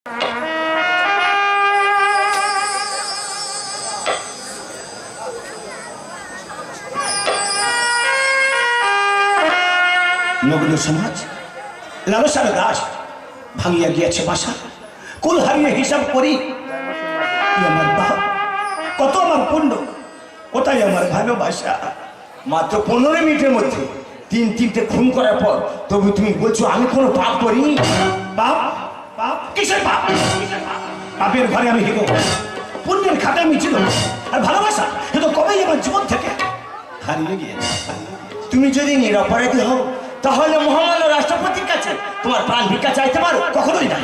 নগ্ন সমাজ লালসার দাস ভাঙিয়া গিয়েছে বাসা, কুল হারিয়ে হিসাব করি আমার বাপ, কত আমার পুণ্য, কোথায় আমার ভালোবাসা। মাত্র 15 মিনিটের মধ্যে তিনটে খুন করার পর তবু তুমি বলছো আমি কোনো পাপ করিনি। পাপ? পাপ কিসের পাপ? পাপের ঘরে আমি হিগো, পুণ্যের খাতে আমি ছিল, আর ভালোবাসা এ তো কবেই আমার জীবন থেকে হারিয়ে গিয়েছে। তুমি যদি নিরপরাধী হও তাহলে মহামান্য রাষ্ট্রপতির কাছে তোমার প্রাণ ভিক্ষা চাইতে পারো। কখনোই না।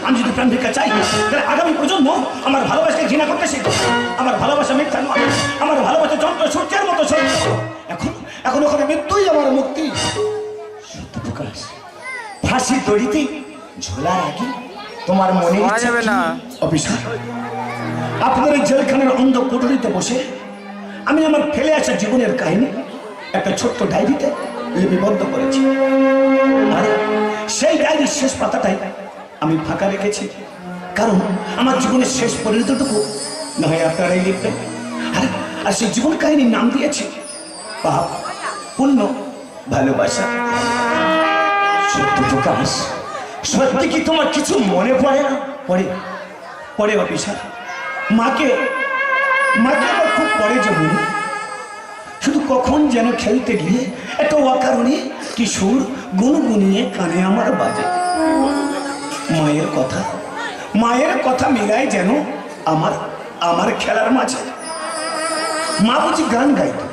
আমি যদি প্রাণ ভিক্ষা চাই তাহলে আগামী প্রজন্ম আমার ভালোবাসাকে ঘৃণা করতে শিখবে। আমার ভালোবাসা মিথ্যা নয়, আমার ভালোবাসা যন্ত্র সূর্যের মতো সত্য। এখন ওখানে মৃত্যুই আমার মুক্তি। সত্য প্রকাশ, ফাঁসির দড়িতে ঝোলার আগে তোমার মনে যাবে না অফিসার, আপনার এই জেলখানার অন্ধ কোটরিতে বসে আমি আমার ফেলে আসা জীবনের কাহিনী একটা ছোট্ট ডায়েরিতে লিপিবদ্ধ করেছি। আর সেই ডায়েরির শেষ পাতাটাই আমি ফাঁকা রেখেছি, কারণ আমার জীবনের শেষ পরিণতটুকু না হয় আপনারাই লিখবেন। আর সেই জীবন কাহিনীর নাম দিয়েছি পাপ, পুণ্য, ভালোবাসা। সত্য প্রকাশ, সত্যি কি তোমার কিছু মনে পড়ে না? পরে অফিসার, মাকে আমার খুব পরে যেমন, শুধু কখন যেন খেলতে গিয়ে একটা অকারণে কি সুর গুনগুনিয়ে কানে আমার বাজে। মায়ের কথা মিলায় যেন আমার খেলার মাঝে। মা বুঝি গান গাইতো,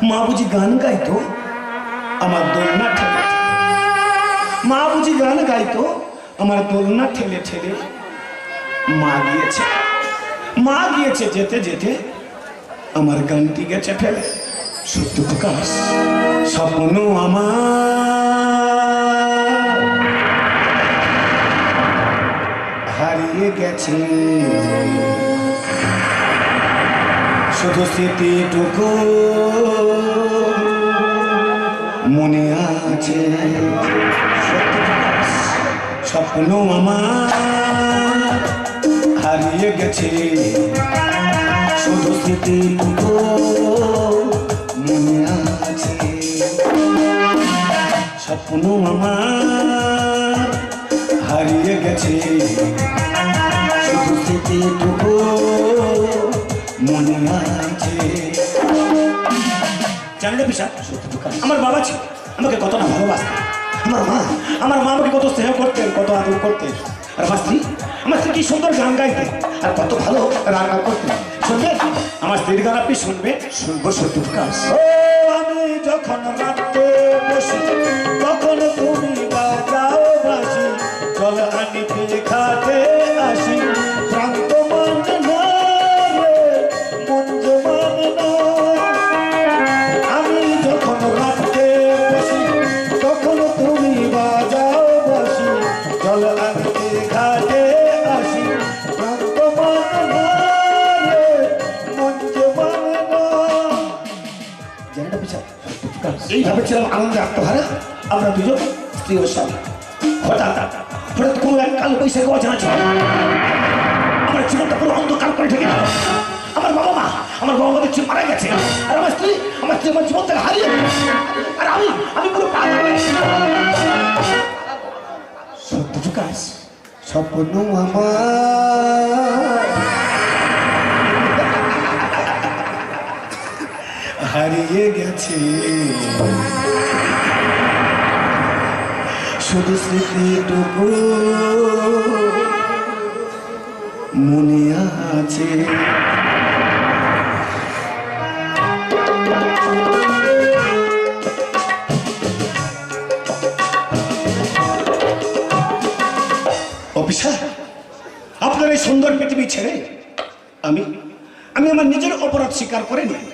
মা বুঝি গান গাইতো আমার দোলনা ঠেলে, মা বুঝি গান গাইতো আমার দোলনা ঠেলে ঠেলে। মা গিয়েছে যেতে যেতে আমার গানটি গেছে ফেলে। সত্য প্রকাশ, স্বপ্ন আমার হারিয়ে গেছে, শুধু স্মৃতিটুকু মনে আছে। সত্য প্রকাশ, স্বপ্ন আমার হারিয়ে গেছে, শুধু স্মৃতিটুকু মনে আছে। স্বপ্ন আমার হারিয়ে গেছে, শুধু স্মৃতিটুকু মনে আছে। জানলে বিষয়, আমার বাবা ছিল আমাকে কত না ভালোবাসতেন। আমার মা আমাকে কত স্নেহ করতেন, কত আদর করতেন। আর আমার স্ত্রী কি সুন্দর গান গাইতেন আর কত ভালো রান্না করতেন। শুনবেন আমার স্ত্রীর গান? আপনি শুনবেন? শুনবো। সত্য প্রকাশ, আমি যখন রাখতে বসি তখন তুমি বাজাও বাসি, জল আনিতে খাতে আসি, প্রান্ত মানে না রে, মন মানে না। আমি যখন রাখতে বসি তখন তুমি বাজাও বাসি, জল আনিতে খাতে আসি, প্রান্ত মানে না রে, মন মানে না। এইভাবে ছিলাম আনন্দে আত্মহারা আমরা দুজন, স্ত্রী ও স্বামী। হঠাৎ কোনো এক কালো বৈশাখী অজানা ছিল আমার জীবনটা পুরো অন্ধকার করে ঢেকে দিল। আমার বাবা মা দেখছি মারা গেছে, আর আমার স্ত্রী আমার জীবন থেকে হারিয়ে গেছে। আর আমি পুরো পাগল। সত্য প্রকাশ, স্বপ্ন আমার হারিয়ে গেছে, শুধু স্মৃতিটুকু মনে আছে। অফিসার, আপনার এই সুন্দর পৃথিবী ছেড়ে আমি আমার নিজের অপরাধ স্বীকার করে নিই,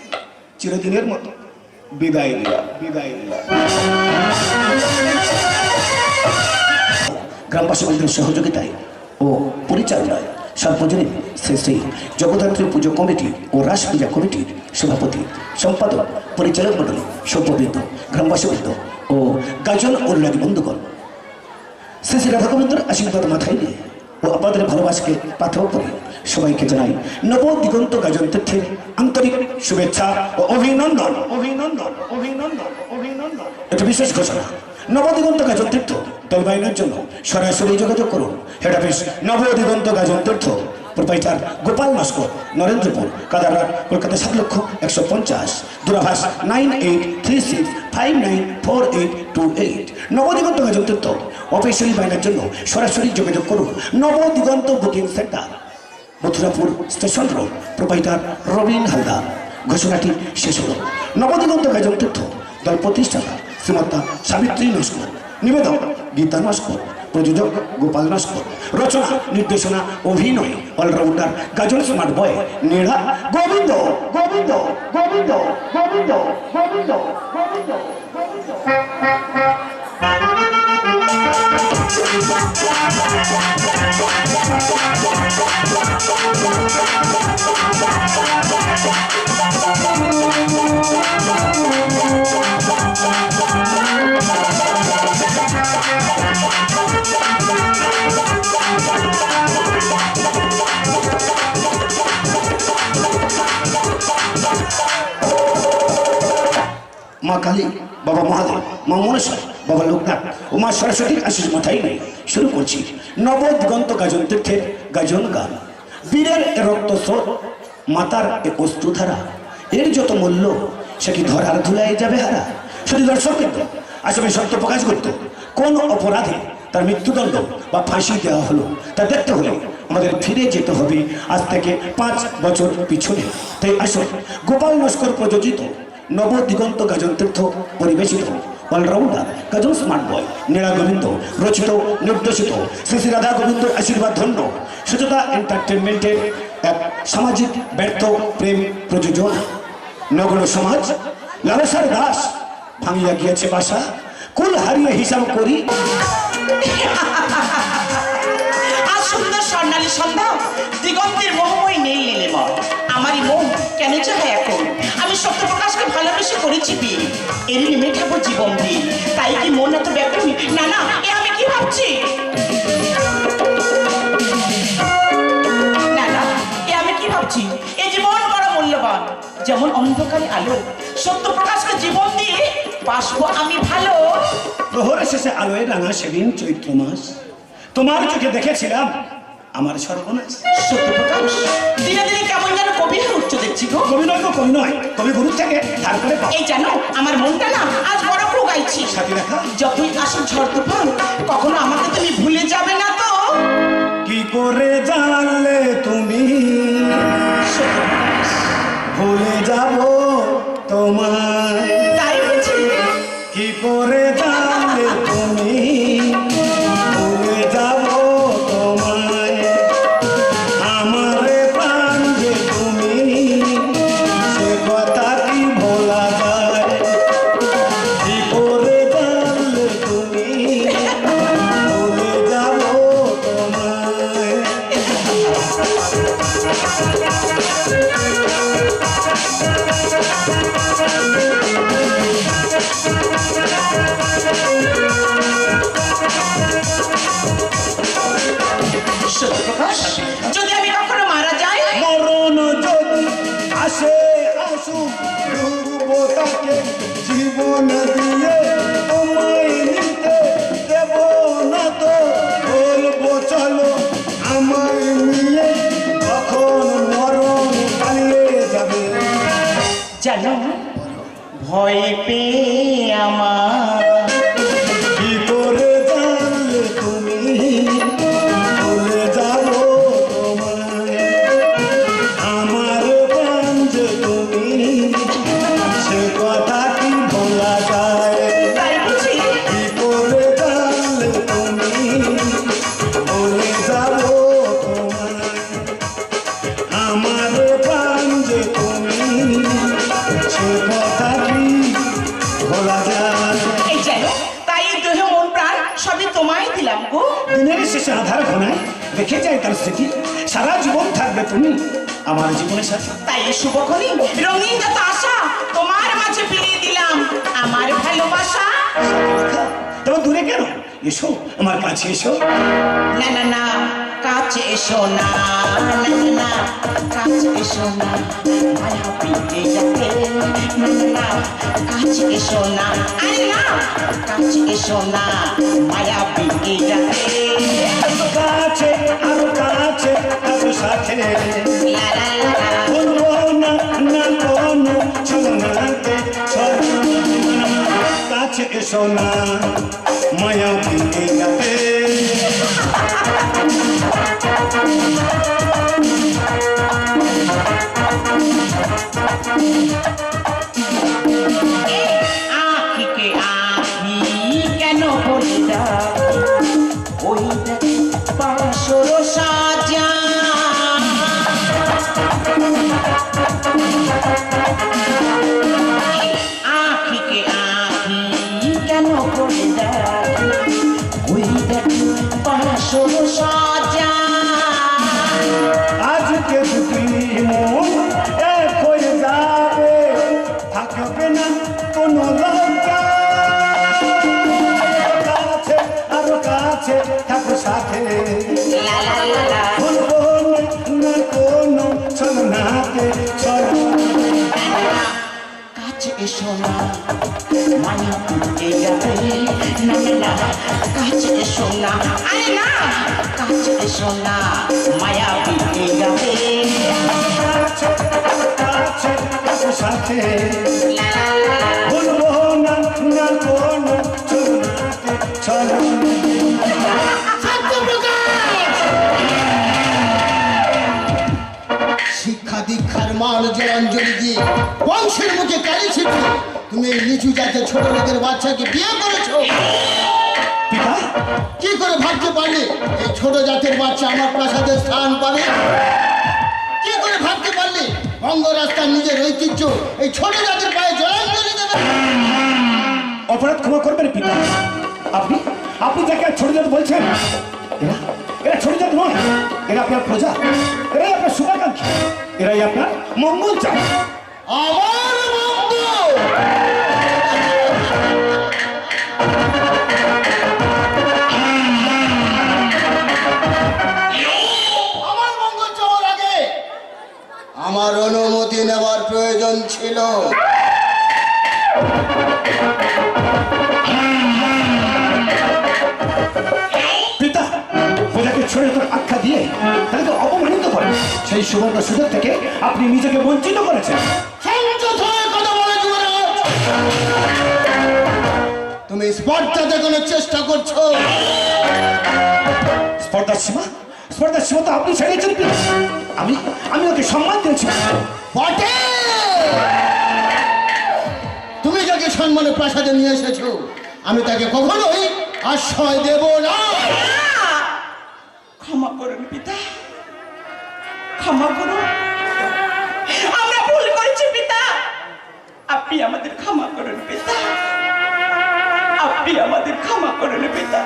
চিরদিনের মতো বিদায় নিলাম। গ্রামবাসীদের সহযোগিতায় ও পরিচালনায় সার্বজনীন শ্রী শ্রী জগদ্ধাত্রী পুজো কমিটি ও রাস পূজা কমিটির সভাপতি, সম্পাদক, পরিচালক মণ্ডলী, সভ্যবৃন্দ, গ্রামবাসীবৃন্দ ও গাজন উল্লাদী বন্ধুগণ, শ্রী শ্রী রাধা গোবিন্দর আশীর্বাদ মাথায় নিয়ে ও আপনাদের ভালোবাসাকে পাথর করে সবাইকে জানাই নব দিগন্ত গাজন তীর্থের আন্তরিক শুভেচ্ছা ও অভিনন্দন অভিনন্দন অভিনন্দন অভিনন্দন। একটা বিশেষ ঘোষণা, নবদিগন্ত গাজন তীর্থ দলবায়নের জন্য সরাসরি যোগাযোগ করুন। Head office Nabadiganta Gajan Tirtha, proprietor Gopal Naskar, Narendrapur, Kadarghat, Kolkata 7,150,000, দূরাভাষ 9836594828। নবদিগন্ত গাজন তীর্থ অফিসিয়ালি বায়নার জন্য সরাসরি যোগাযোগ করুন। Nabadiganta booking centre, Mathurapur station road, proprietor Rabin Haldar. ঘোষণাটি শেষ হল। নবদিগন্ত গাজন তীর্থ দল প্রতিষ্ঠাতা শ্রীমতা সাবিত্রী নস্কর, নিবেদক গীতা নস্কর, প্রযোজক গোপাল নস্কর, রচনা নির্দেশনা অভিনয় allrounder Gajan smart boy Nera Gobinda Gobinda Gobinda Gobinda Gobinda Gobinda মা কালী, বাবা মহাদেব, মা মনসা, বাবা লোকনাথ ও মা সরস্বতীর আশিস মাথায় নেই শুরু করছি নবদিগন্ত গাজন তীর্থের গাজন গান। বীরের এ রক্ত স্রোত, মাতার এ অশ্রুধারা, এর যত মূল্য সে কি ধরার ধুলায় যাবে হারা। শুধু দর্শকবৃন্দ, আসলে সত্য প্রকাশ করত কোন অপরাধে তার মৃত্যুদণ্ড বা ফাঁসি দেওয়া হলো তা দেখতে হলে আমাদের ফিরে যেতে হবে আজ থেকে 5 বছর পিছনে। তাই আসুন গোপাল নস্কর প্রযোজিত নবদিগন্ত গাজন তীর্থ পরিবেশিত অলরাউন্ডার গাজন স্মার্ট বয় নীলা গোবিন্দ রচিত নির্দেশিত শ্রী শ্রী রাধা গোবিন্দর আশীর্বাদ ধন্য সুচেতা এন্টারটেনমেন্টের এক সামাজিক ব্যর্থ প্রেম প্রযোজন। নগর সমাজ লালসার দাস ভাঙিয়া গিয়েছে বাসা, কুল হারিয়ে হিসাব করি। আজ সুন্দর স্বর্ণালী সন্ধ্যা, দিগন্তের মোহময় নেই এলে মন। আমারই মন কেন চায় এখন, আমি সত্য প্রকাশকে ভালোবেসে করেছি বিয়ে, এরই মেটাবো জীবন দিয়ে। তাই কি মন এত ব্যাকুল? না না, এ আমি কি ভাবছি? না না, এ আমি কি ভাবছি? এ জীবন বড় মূল্যবান, যেমন অন্ধকারে আলো। সত্য প্রকাশকে জীবন দিয়ে বাসবো আমি ভালো। প্রহরের শেষে আলোয় রাঙা সেদিন চৈত্র মাস, তোমার চোখে দেখেছিলাম আমার সর্বনাশ। সত্যপ্রকাশ দিনে দিনে কেমন যেন কবি হয়ে উঠছো দেখছি গো। কবি নয় গো, কবি নয়, কবি গুরু থেকে ধার করে পাও। এই জানো, আমার মনটা না আজ বড় গাইছি। সাথী দেখা যতই আসুক ঝড় তুফান, কখনো আমাকে তুমি ভুলে যাবে না তো? কি করে জানলে তুমি সত্যপ্রকাশ, ভুলে যাব তোমায়? তাই বুঝি? কি করে জানলে তুমি ভুলে যাব তোমায়? আমার প্রাণ যে তুমি, সে কথা কি ভোলা যায়? কি করে জানলে তুমি ভুলে যাব তোমায়? সত্যপ্রকাশ, যদি আমি কখনো মারা যাই, মরণ যদি আসে আসুক, ডুববো তাকে জীবন দিয়ে, তোমায় নিতে দেব না তো। বলবো চলো আমায় নিয়ে, তখন মরণ পালিয়ে যাবে। জানো ভয় পেয়ে আমার কি করে জানলে তুমি ভুলে যাব তোমায়? আমার প্রাণ যে তুমি, সে কথা কি ভোলা যায়? তাই বুঝি? কি করে জানলে তুমি ভুলে যাব তোমায়? আমার প্রাণ যে তুমি, সে কথা কি ভোলা যায়? এই জানো, তাই এই দেহ মন প্রাণ সবই তোমায় দিলাম গো। দিনের শেষে আধার ঘনায় রেখে যায় তার স্মৃতি, সারা জীবন থাকবে তুমি আমার জীবনের সাথে। তাই এই শুভক্ষণে রঙিন যত আশা তোমার মাঝে ফিরিয়ে দিলাম আমার ভালোবাসা। তবে দূরে কেন, এসো আমার কাছে এসো। না না না কাছে এসো না, না না না কাছে এসো না, মায়া পিকে যাবে, না না না কাছে এসো না, আরে না কাছে এসো না, মায়া পিকে যাবে। কাছে আরো কাছে আরো সাথে লা লা লা লা। বলবো না না কোনো ছলনাতে ছলনা, কাছে এসো না মায়া পিকে যাবে। আঁখিকে আঁখি কেন বলে ডাকি, ওই দেখ বাসর সাজা। আঁখিকে আঁখি কেন বলে ডাকি, ওই দেখ বাসর সাজা। আজকে দুটি মন এক হয়ে যাবে, থাকবে না কোনো লজ্জা। কাছে আরো কাছে থাকো সাথে, লা লা লা লা। বলবো না কোনো ছলনাতে ছলনা, কাছে এসো না মায়া পুড়ে যাবে, না না না কাছে এসো না, আরে না কাছে এসো না মায়া পুড়ে যাবে। কাছে কাছে থাকো সাথে, লা লা লা লা। বলবো না কোনো ছলনাতে ছলনা। শিক্ষা দীক্ষার মান জলাঞ্জলি দিয়ে বংশের মুখে কালি ছিটে তুমি এই নিচু জাতের ছোট লোকের বাচ্চাকে বিয়ে করেছো। পিতা কি করে ভাবতে পারলে এই ছোট জাতের বাচ্চা আমার প্রাসাদের স্থান পাবে? কি করে ভাবতে পারলে বঙ্গ রাস্তার নিজের ঐতিহ্য এই ছোট জাতের পায়ে জলাঞ্জলি দেবে? অপরাধ ক্ষমা করবেন পিতা। আপনি আপনি যাকে ছোট জাত বলছেন, এরা এরা ছোট জাত নয়, এরা আপনার প্রজা, এরাই আপনার শুভাকাঙ্ক্ষী, এরাই আপনার মঙ্গল চায়। আমার বন্ধু আমার মঙ্গল চাওয়ার আগে আমার অনুমতি নেওয়ার প্রয়োজন ছিল। পিতা প্রজাকে ছোট জাতের আখ্যা দিয়ে তাদেরকে অপমানিত করেন, সেই সুবর্ণ সুযোগ থেকে আপনি নিজেকে বঞ্চিত করেছেন। সংযত হয়ে কথা বলে যুবরাজ। তুমি স্পর্ধা দেখানোর চেষ্টা করছো। স্পর্ধার সীমা তো আপনি ছেড়েছেন পিতা। আমি আমি ওকে সম্মান দিয়েছি। বটে তুমি যাকে সম্মানের প্রাসাদে নিয়ে এসেছো আমি তাকে কখনোই আশ্রয় দেব না। ক্ষমা করুন পিতা, ক্ষমা করুন, আমরা ভুল করেছি পিতা, আপনি আমাদের ক্ষমা করুন পিতা, আপনি আমাদের ক্ষমা করুন পিতা,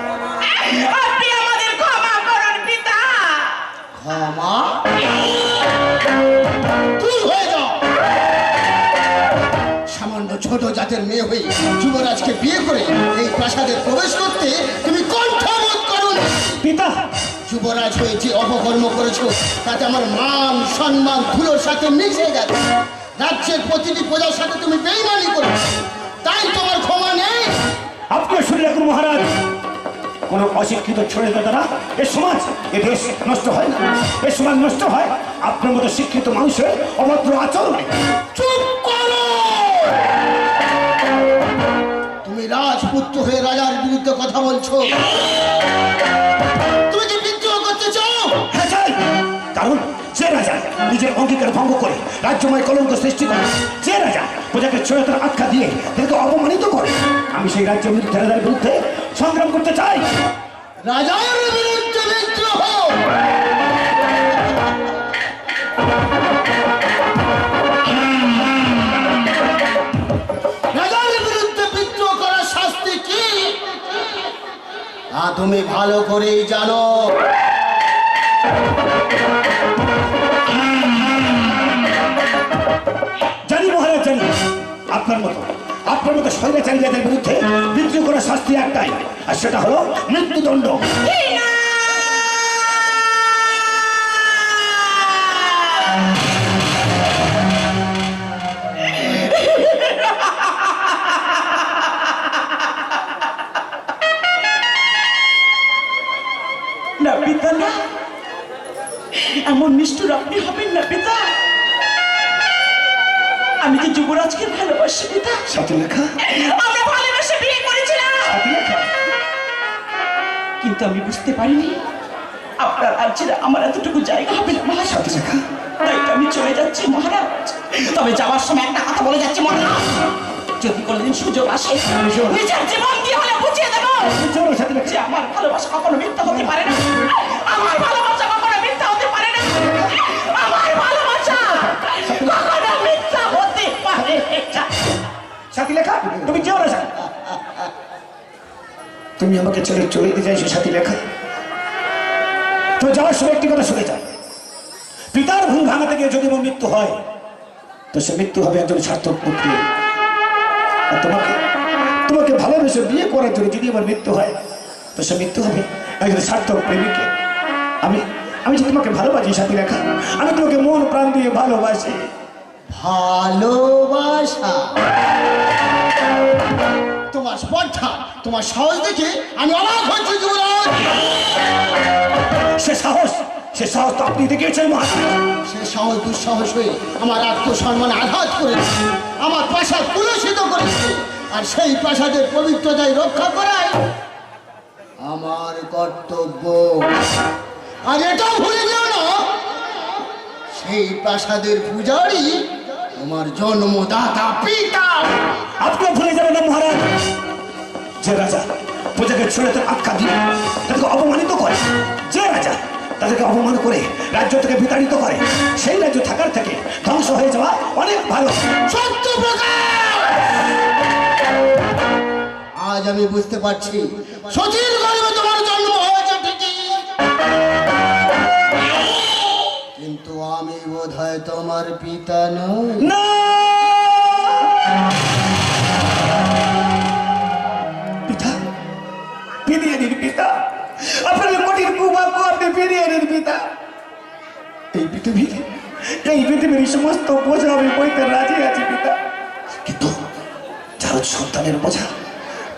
আপনি আমাদের ক্ষমা করুন পিতা। ক্ষমা তুই হয়ে যাও। সামান্য ছোট জাতের মেয়ে হয়ে যুবরাজকে বিয়ে করে এই প্রাসাদে প্রবেশ করতে তুমি কণ্ঠবোধ করুন। পিতা যুবরাজ হয়ে যে অপকর্ম করেছো তাতে আমার মান সম্মান ধুলোর সাথে মিশে গেছে। রাজ্যের প্রতিটি প্রজার সাথে তুমি বেইমানি করেছো, তাই তোমার ক্ষমা নেই। আপনিও শুনে রাখুন মহারাজ, কোন অশিক্ষিত ছোট দ্বারা এ সমাজ এ দেশ নষ্ট হয় না, এ সমাজ নষ্ট হয় আপনার মতো শিক্ষিত মানুষের অভদ্র আচরণে। চুপ করো। তুমি রাজপুত্র হয়ে রাজার বিরুদ্ধে কথা বলছো। তুমি কি বিদ্রোহ করতে চাও? হ্যাঁ চাই, কারণ যে রাজা নিজের অঙ্গীকার ভঙ্গ করে রাজ্যময় কলঙ্ক সৃষ্টি করে, যে রাজা প্রজাকে ছোটতার আখ্যা দিয়ে তাদেরকে অপমানিত করে, আমি সেই রাজ্যের বিরুদ্ধে রাজার বিরুদ্ধে সংগ্রাম করতে চাই। রাজার বিরুদ্ধে বিদ্রোহ? রাজার বিরুদ্ধে বিদ্রোহ করার শাস্তি কি তা তুমি ভালো করেই জানো। জানি মহারাজ জানি, আপনার মতো আপনার মতো স্বৈরাচারী যাদের বিরুদ্ধে বিদ্রোহ করার শাস্তি একটাই, আর সেটা হলো মৃত্যুদণ্ড। না পিতা না, এমন নিষ্ঠুর আপনি হবেন না পিতা। আমি যে যুবরাজকে ভালোবাসি পিতা। সতীলেখা, আমরা ভালোবেসে বিয়ে করেছিলাম, সতীলেখা, কিন্তু আমি বুঝতে পারিনি আপনার রাজ্যের আমার এতটুকু জায়গা হবে না মহারাজ। সতীলেখা, তাই তো আমি চলে যাচ্ছি মহারাজ। তবে যাওয়ার সময় একটা কথা বলে যাচ্ছি মহারাজ, যদি কোনোদিন সুযোগ আসে নিজের জীবন দিয়ে হলে বুঝিয়ে দেবো চলো সতীলেখা। যে আমার ভালোবাসা কখনো মিথ্যা হতে পারে না। আমার ভালোবাসা কখনো মিথ্যা হতে পারে না। আমার ভালোবাসা কখনো মিথ্যা হতে পারে না। সতীলেখা, তুমি যেও না। তুমি আমাকে ছেড়ে চলে যেতে চাইছো সতীলেখা। তো যাওয়ার সময় একটি কথা শুনে যাও, পিতার ভুল ভাঙাতে গিয়ে যদি আমার মৃত্যু হয়, তো সে মৃত্যু হবে একজন সার্থক পুত্রে। আর তোমাকে তোমাকে ভালোবেসে বিয়ে করার জন্য যদি আমার মৃত্যু হয়, তো সে মৃত্যু হবে একজন সার্থক প্রেমিকে। আমি আমি যে তোমাকে ভালোবাসি সতীলেখা, আমি তোমাকে মন প্রাণ দিয়ে ভালোবাসি। ভালোবাসা, তোমার স্পর্ধা, তোমার সাহস দেখে আমি অবাক হচ্ছি যুবরাজ। সে সাহস তো আপনি দেখিয়েছেন মহারাজ। সে সাহস দুঃসাহস হয়ে আমার আত্মসম্মানে আঘাত করেছে, আমার প্রাসাদ কুলসিত করেছে, আর সেই প্রাসাদের পবিত্রতায় রক্ষা করাই আমার কর্তব্য। আর এটাও ভুলে যেও না, সেই প্রাসাদের পূজারী তোমার জন্মদাতা পিতা। আপনিও ভুলে যাবেন না মহারাজ, যে রাজা প্রজাকে ছুড়ে তার আখ্যা দিয়ে তাদেরকে অপমানিত করে, যে রাজা তাদেরকে অপমান করে রাজ্য থেকে বিতাড়িত করে, সেই রাজ্য থাকার থেকে ধ্বংস হয়ে যাওয়া অনেক ভালো। সত্য প্রকাশ, আজ আমি বুঝতে পারছি সতীর গর্ভে তোমার জন্ম হয়েছে ঠিকই, কিন্তু আমি বোধহয় তোমার পিতা নই। না, পিতা, ফিরিয়ে দিন পিতা, আপনার কঠিন কুবাক্য আপনি ফিরিয়ে দিন পিতা। এই পৃথিবীর সমস্ত বোঝা আমি বইতে রাজি আছি পিতা, কিন্তু যার সন্তানের বোঝা,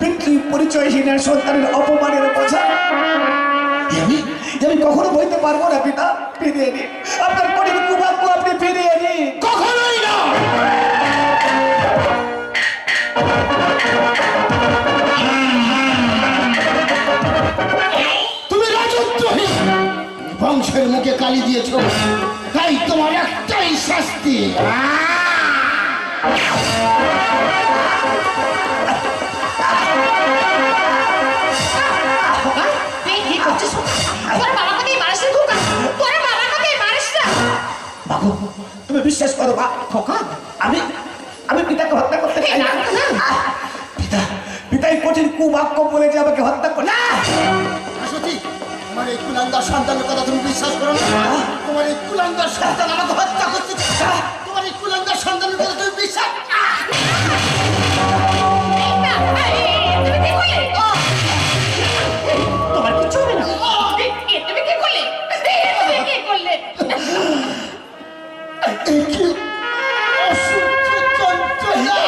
পিতৃ পরিচয়হীন সন্তানের অপমানের বোঝা, আমি কখনো বইতে পারবো না পিতা। ফিরিয়ে দিন আপনার কঠিন কুবাক্য, আপনি ফিরিয়ে দিন। কখনোই না। তুমি রাজত্বহীন, বংশের মুখে কালি দিয়েছ, তাই তোমার একটাই শাস্তি। বাবু, তুমি বিশ্বাস করো বা খোকা, আমি পিতাকে হত্যা করতে চাই না। পিতাই কঠিন কুবাক্য বলে যে আমাকে হত্যা করে না। সত্যি তোমার এই কুলাঙ্গার সন্তানের কথা তুমি বিশ্বাস করো না? তোমার এই কুলাঙ্গার সন্তান আমাকে হত্যা করতে চায়, তোমার এই কুলাঙ্গার সন্তানের কথা তুমি বিশ্বাস। তোমার কিছু হবে না। তুমি কি করলে? কি করলে? কি অসহ্য যন্ত্রণা!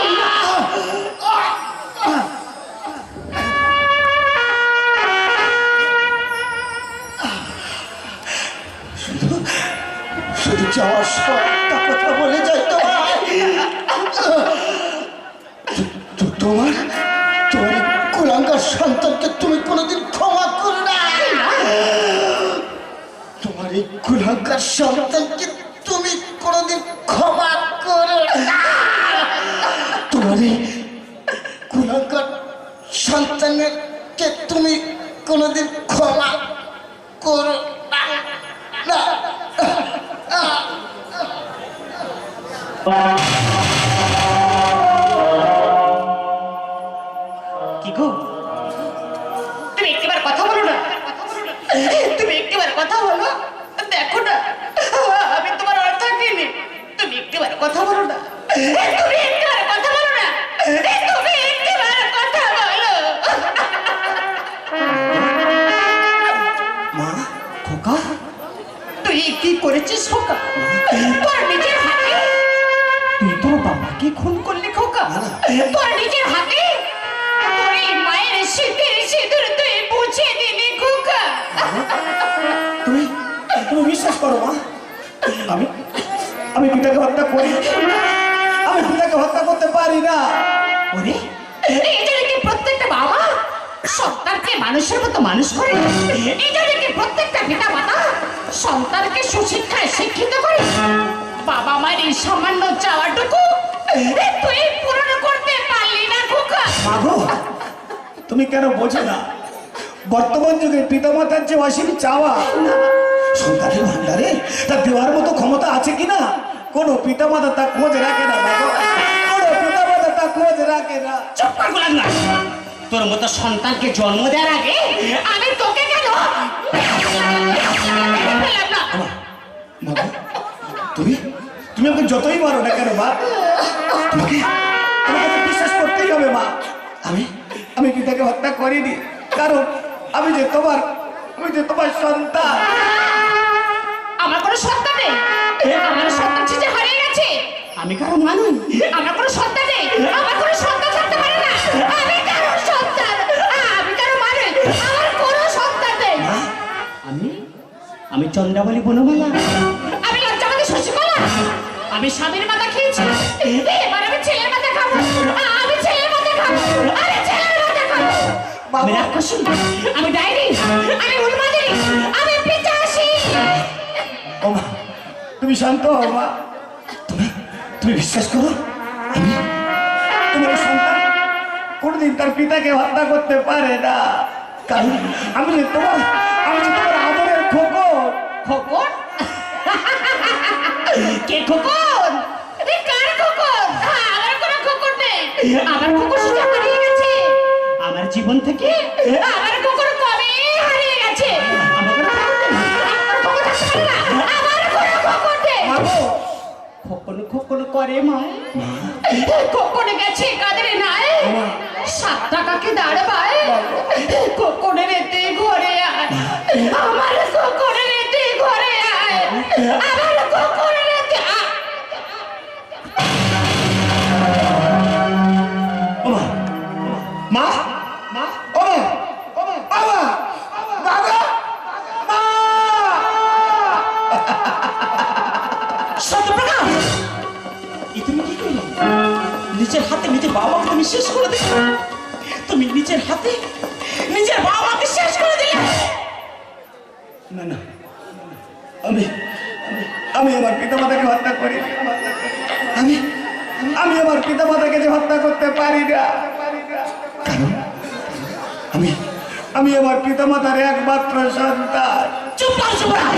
শুধু যাওয়ার সময় একটা কথা বলে যাই তোমার কুলাঙ্গার সন্তানকে তুমি কোনোদিন ক্ষমা করো না। তোমার এই কুলাঙ্গার সন্তানকে তুমি কোনোদিন ক্ষমা করো না। তোমার এই কুলাঙ্গার সন্তানকে তুমি কোনোদিন ক্ষমা করো না। কি গো, তুমি একটিবার কথা বলো না। তুমি একটিবার কথা বলো, দেখো না আমি তোমার অর্থ কিনি। তুমি একটিবার কথা বলো না, তুমি একটিবার কথা বলো না। তুই কি করেছিস খোকা? তোর নিজের হাতে তুই তোর বাবাকে খুন করলি খোকা। তোর নিজের হাতে তোর এই মায়ের শীতের সিঁদুর তুই মুছে দিলি খোকা। তুমি তুমি বিশ্বাস করো মা, আমি আমি পিতাকে হত্যা করি, আমি পিতাকে হত্যা করতে পারি না। ওরে এই জন্য কি প্রত্যেকটা বাবা সন্তানকে মানুষের মতো মানুষ করে? এই জন্য কি প্রত্যেকটা পিতা মাতা সন্তানকে সুশিক্ষায় শিক্ষিত করে? বাবা মায়ের এই সামান্য চাওয়াটুকু তুই পূরণ করতে পারলি না খোকা। মাগো, তুমি কেন বোঝো না বর্তমান যুগে পিতামাতার যে অসীম চাওয়া সন্তানের ভান্ডারে তা দেওয়ার মতো ক্ষমতা আছে কিনা কোনো পিতামাতা তা খোঁজ রাখে না। মাগো, কোনো পিতামাতা তা খোঁজ রাখে না। চুপ কর গোলাম না। তোর মতো সন্তানকে জন্ম দেওয়ার আগে আমি তোকে কেন পেলাম না? মাগো, তুমি তুমি আমাকে যতই মারো না কেন মা, তোমাকে তোমাকে তো বিশ্বাস করতেই হবে মা। আমি আমি পিতাকে হত্যা করিনি, কারণ আমি যে তোমার সন্তান। আমার কোনো সন্তান নেই, আমার সন্তান যে হারিয়ে গেছে। আমি কারো মানুষ, আমার কোনো সন্তান নেই, আমার কোনো সন্তান থাকতে পারে না। আমি কারো সন্তান, আমি কারো মানুষ, আমার কোনো সন্তান নেই। আমি চন্দ্রাবলী বনমালা, আমি লজ্জাবতী শশীকলা, আমি স্বামীর মাথা খেয়েছি, এবার আমি ছেলের মাথা খাবো। আমি ছেলের মাথা খাবো, আমি ছেলের মাথা খাবো। আমি রাক্ষসী, আমি ডাইনি, আমি উন্মাদিনী, আমি পিচাসী। ও মা, তুমি শান্ত হও মা। তুমি তুমি বিশ্বাস করো, আমি তোমার সন্তান কোনোদিন তার পিতাকে হত্যা করতে পারে না, কারণ আমি যে তোমার আদরের খোকন। খোকন? কে খোকন? কার খোকন? আমার কোনো খোকন নেই, আমার খোকন সেটা হারিয়ে গেছে। আমার জীবন থেকে আমার খোকন কবে হারিয়ে গেছে। আমার কোনো খোকন নেই, আমার খোকন থাকতে পারে না, আমার কোনো খোকন নেই। খোকন খোকন করে মা, খোকনে গেছে কাদের নাই, 7 টাকাকে দাঁড়াবায়। খোকনের এতে ঘরে আয়, আমার খোকনের এতে ঘরে আয়, আমার খোকনের এতে আয়। ও মা, মা, ও মা, ও মা, বাবা, বাবা, মা। সত্যপ্রকাশ, এ তুমি কি করলে? নিজের হাতে নিজের বাবাকে তুমি শেষ করে দিলে। তুমি নিজের হাতে নিজের বাবাকে শেষ করে দিলে। না না, আমি আমি আমার পিতামাতাকে হত্যা করি। আমি আমি আমার পিতামাতাকে যে হত্যা করতে পারি না, কারণ আমি আমি আমার পিতামাতার একমাত্র সন্তান। চুপ কর, চুপ কর।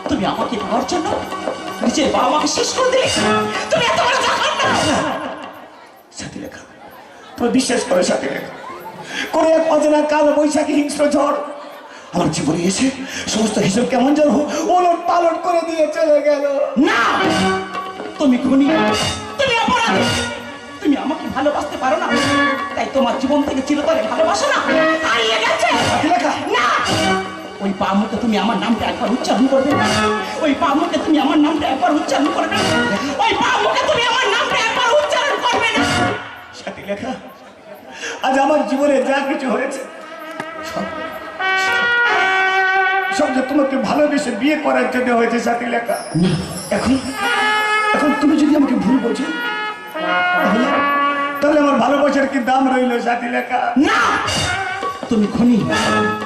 তুমি আমাকে পাওয়ার জন্য নিজের বাবাকে শেষ করে দিলে। তুমি এত বড় জঘন্য। সাথী লেখা, তুমি বিশ্বাস করো সাথী লেখা, কোন এক অজানা কালো বৈশাখী হিংস্র ঝড় আমার জীবনে এসে সমস্ত হিসাব কেমন যেন ওলট পালট করে দিয়ে চলে গেল। না, তুমি খুনি, তুমি অপরাধী। তুমি আমাকে ভালোবাসতে পারো না, তাই তোমার জীবন থেকে চিরতরে ভালোবাসা না হারিয়ে গেছে। সাথী লেখা, না, ওই পা মুখে তুমি আমার নামটা একবার উচ্চারণ করবে না। ওই পা মুখে তুমি আমার নামটা একবার উচ্চারণ করবে না। ওই পা মুখে তুমি আমার নামটা একবার উচ্চারণ করবে না। সাথী লেখা, আজ আমার জীবনে যা কিছু হয়েছে সব যে তোমাকে ভালোবেসে বিয়ে করার জন্য হয়েছে সাথী লেখা। এখন এখন তুমি যদি আমাকে ভুল বোঝো তাহলে আমার ভালোবাসার কি দাম রইল সাথী লেখা? না, তুমি খুনি,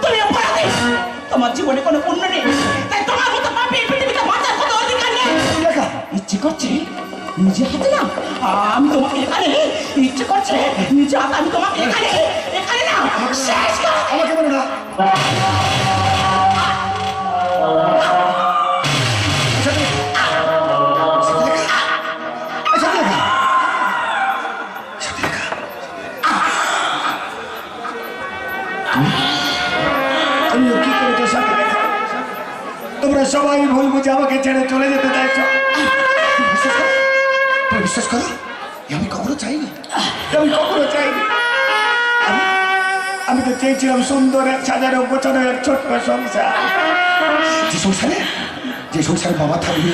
তুমি অপরাধী। তোমার জীবনে কোনো পুণ্য নেই, তাই তোমার মতো পাপী এই পৃথিবীতে বাঁচার কোনো অধিকার নেই। লেখা, ইচ্ছে করছে নিজে হাতে না আমি তোমাকে এখানে, ইচ্ছে করছে নিজে হাতে আমি তোমাকে এখানে এখানে না শেষ করে দেব। আমাকে বলো না। সাথী লেখা, সাথী লেখা, সাথী লেখা, তুমিও কি করেছো সাথী লেখা? তোমরা সবাই ভুল বুঝে আমাকে ছেড়ে চলে যেতে চাইছো। তুমি বিশ্বাস করো, আমি কখনো চাইনি, আমি কখনো চাইনি। আমি তো চেয়েছিলাম সুন্দর এক সাজানো গোছানো এক ছোট্ট সংসার, যে সংসারে বাবা থাকবে,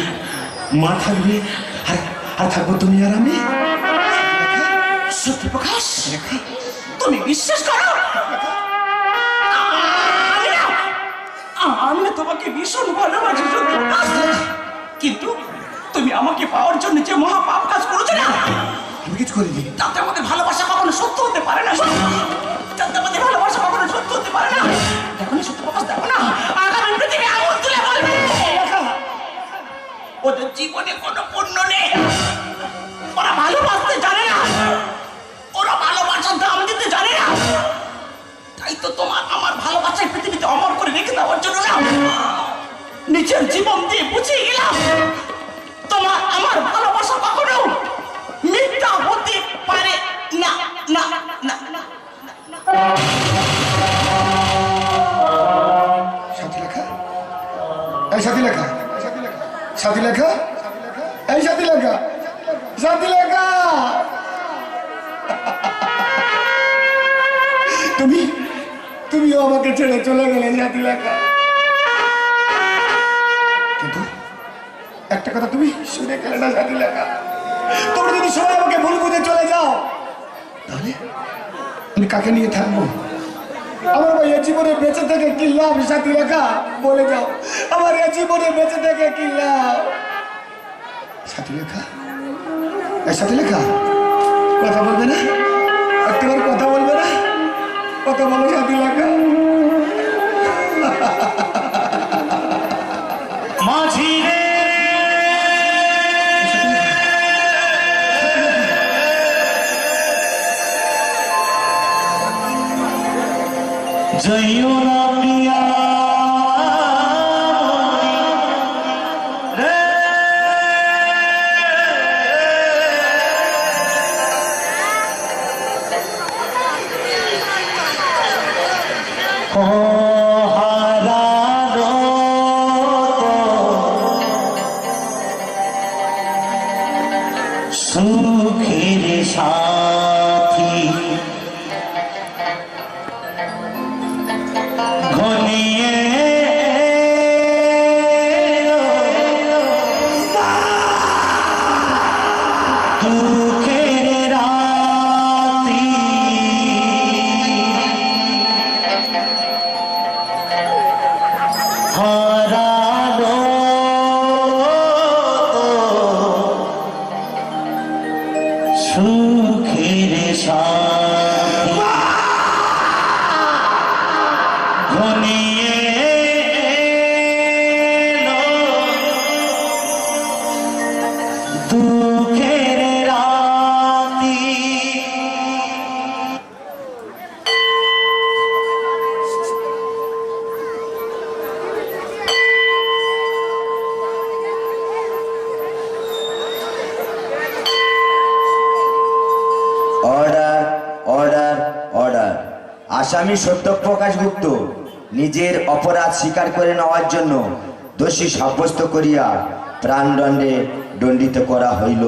মা থাকবে, আর আর থাকবো তুমি আর আমি। সত্যপ্রকাশ, তুমি বিশ্বাস করো আমি না তোমাকে ভীষণ ভালোবাসি সত্যপ্রকাশ, কিন্তু তুমি আমাকে পাওয়ার জন্য যে মহা পাপ কাজ করেছো না, আমি কিছু করিনি। তাতে আমাদের ভালোবাসা কখনো সত্য হতে পারে না। তাতে আমাদের ভালোবাসা কখনো সত্য হতে পারে না। দেখো না সত্যপ্রকাশ, দেখো না আগামী পৃথিবী আগুন তুলে বলবে ওদের জীবনে কোনো পুণ্য নেই, ওরা ভালোবাসতে জানে না, ওরা ভালোবাসার দাম দিতে জানে না। তাই তো তোমার আমার ভালোবাসায় পৃথিবীতে অমর করে রেখে দেওয়ার জন্য না নিজের জীবন দিয়ে বুঝিয়ে গেলাম তোমার আমার ভালোবাসা কখনো মিথ্যা হতে পারে না, না, না, না। সাথীলেখা, এই সাথীলেখা, সাথীলেখা, এই সাথীলেখা, সাথীলেখা, তুমিও আমাকে ছেড়ে চলে গেলে সাথীলেখা। কিন্তু একটা কথা তুমি শুনে গেলে না সাথীলেখা, তোমরা যদি সবাই আমাকে ভুল বুঝে চলে যাও, তাহলে আমি কাকে নিয়ে থাকবো? আমার ভাই এ জীবনে বেঁচে থেকে কি লাভ সাথীলেখা? বলে যাও, আমার এ জীবনে বেঁচে থেকে কি লাভ? সাথীলেখা, এই সাথীলেখা, কথা বলবে না? একটাবার কথা বলবে না? কথা বলো সাথীলেখা। মাঝি রে জয়ো না প্রিয়া রে, ও হারানো সুখের সাথী ঘনিয়ে দুঃখের রাতি হারানো সুখের সাথী ঘনিয়ে এলো দুঃখের রাতি। Order, order, order. আসামি সত্যপ্রকাশ গুপ্ত নিজের অপরাধ স্বীকার করে নেওয়ার জন্য দোষী সাব্যস্ত করিয়া প্রাণদণ্ডে দণ্ডিত করা হইল।